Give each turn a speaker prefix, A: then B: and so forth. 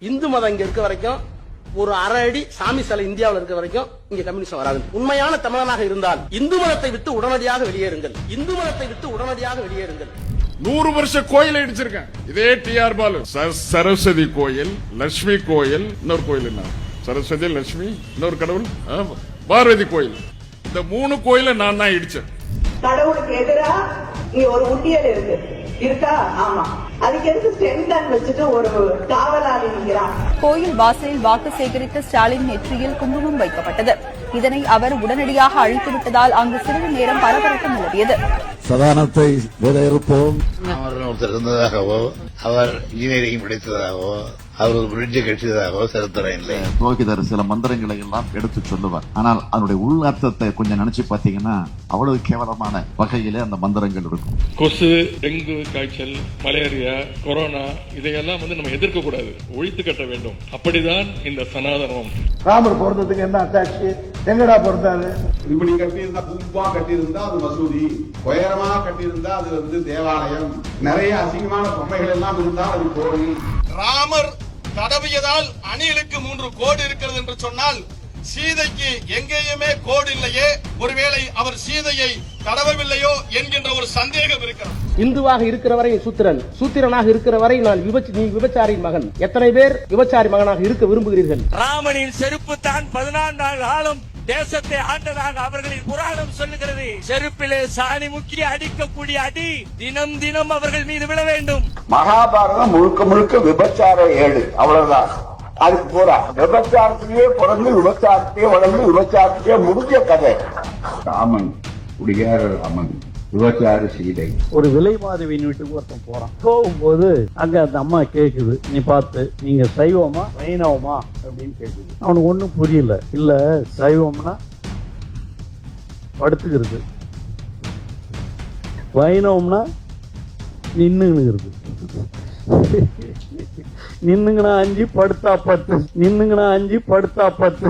A: இந்து மதம் இங்க இருக்க வரைக்கும் ஒரு அரை அடி சாமி சிலை இந்தியாவில் இருக்க வரைக்கும் இங்க கம்யூனிஸ்ட் வராது. உண்மையான தமிழனாக இருந்தால் இந்து மதத்தை விட்டு உடனடியாக வெளியேறுங்கள். இந்து மதத்தை விட்டு உடனடியாக வெளியேறுங்கள்.
B: 100 வருஷ கோயில் இடிச்சிருக்கேன். இதே டிஆர் பாலு. சரஸ்வதி கோயில், லட்சுமி கோயில், இன்னொரு கோயில் என்ன? சரஸ்வதி, லட்சுமி, இன்னொரு கடவுள் பார்வதி கோயில். இந்த 3 கோயில நான் தான் இடிச்சேன்.
C: கடவுளுக்கு எதிரா இங்க ஒரு உண்டியல் இருக்கா? ஆமா. அதுக்கு எதுக்கு ஸ்டெண்ட் வச்சுட்டு ஒரு காவலாளி நிற்கிறான்?
D: கோயில் வாசலில் வாக்கு சேகரித்த ஸ்டாலின் நெற்றியில் குங்குமம் வைக்கப்பட்டது. இதனை அவர் உடனடியாக அழித்துவிட்டதால் அங்கு சிறிது நேரம் பரபரப்பு நிலவியது.
E: சதானத்தை விதையிருப்போம்.
F: ஒருத்தர் இருந்ததாகவோ, அவர் இன்ஜினியரிங் படித்ததாகவோ, அவர் ஒரு பிரிட்ஜ் கட்டியதாகவோ சரித்திரம் இல்லை.
E: புரோகிதர் சில மந்திரங்களை எல்லாம் எடுத்து சொல்லுவார். ஆனால் அதனுடைய உள் அர்த்தத்தை கொஞ்சம் நினைச்சு பாத்தீங்கன்னா அவ்வளவு கேவலமான வகையிலே அந்த மந்திரங்கள் இருக்கும்.
G: கொசு, டெங்கு காய்ச்சல், மலேரியா, கொரோனா இதையெல்லாம் நம்ம எதிர்க்க கூடாது, ஒழித்து கட்ட வேண்டும். அப்படிதான் இந்த சனாதனம்.
H: ராமர் பிறந்ததுக்கு என்ன அட்டாச்சு? எங்கடா பிறந்தாரு?
I: இப்படி கட்டியிருந்தா, பூப்பா கட்டியிருந்தா அது மசூதி, உயரமா கட்டியிருந்தா அது தேவாலயம், நிறைய அசிங்கமான பொம்மைகள் எல்லாம் இருந்தால் அது கோவில்.
J: ராமர் தடவியதால் அணிலுக்கு 3 கோடு இருக்கிறது என்று சொன்னால் சீதைக்கு எங்கேயுமே கோடு இல்லையே, ஒருவேளை அவர் சீதையை தடவவில்லையோ என்கின்ற ஒரு சந்தேகம் இருக்கிறது.
A: இந்துவாக இருக்கிற வரை சூத்திரன், சூத்திரனாக இருக்கிற வரை நான் நீ விபச்சாரியின் மகன். எத்தனை பேர் விபச்சாரி மகனாக இருக்க விரும்புகிறீர்கள்?
K: ராமனின் செருப்பு தான் 14 காலம் தேசத்தை ஆண்டதாக அவர்களின் புராணம் சொல்லுகிறது. செருப்பிலே சாணி முக்கிய அடிக்கக்கூடிய அடி தினம் தினம் அவர்கள் மீது விழ வேண்டும்.
H: மகாபாரதம் முழுக்க முழுக்க விபச்சார ஏடு, அவ்வளவுதான். அதுக்கு போறா விபச்சாரத்திலேயே பிறந்து விபச்சாரத்தையே வளர்ந்து விபச்சாரத்தையே முடிஞ்ச கதை. ராமன் குடியார ராமன், விபச்சார சீதை. ஒரு விலை மாதவியின் வீட்டுக்கு ஒருத்தன் போறான். போகும்போது அங்க அந்த அம்மா கேக்குது, நீ பார்த்து நீங்க சைவமா வைணவமா அப்படின்னு கேக்குது. அவனுக்கு ஒண்ணும் புரியல. இல்ல சைவம்னா படுத்துக்கிறது, வைணவம்னா நின்னுங்கிறது. நின்னுங்கனா 5 படுத்தா 10, நின்னுங்கனா 5 படுத்தா 10.